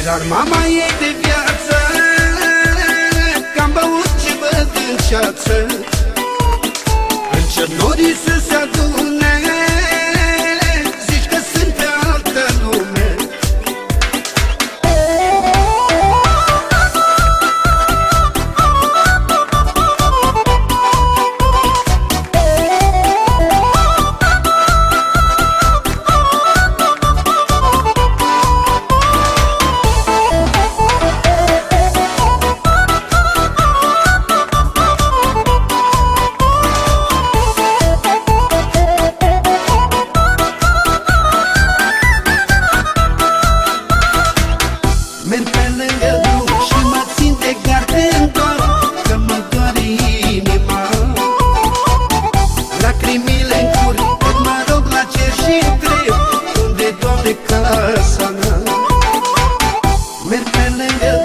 Mirar mama ei de viață, că-am băut ce văd în ceață. Încep norii să se adune, zici că sunt pe altă lume. Merg pe lângă drum și mă țin de gard în dor, că mă doare inima. Lacrimile-n cur când mă rog la cer și întreb unde, Doamne, casa mea. Merg pe lângă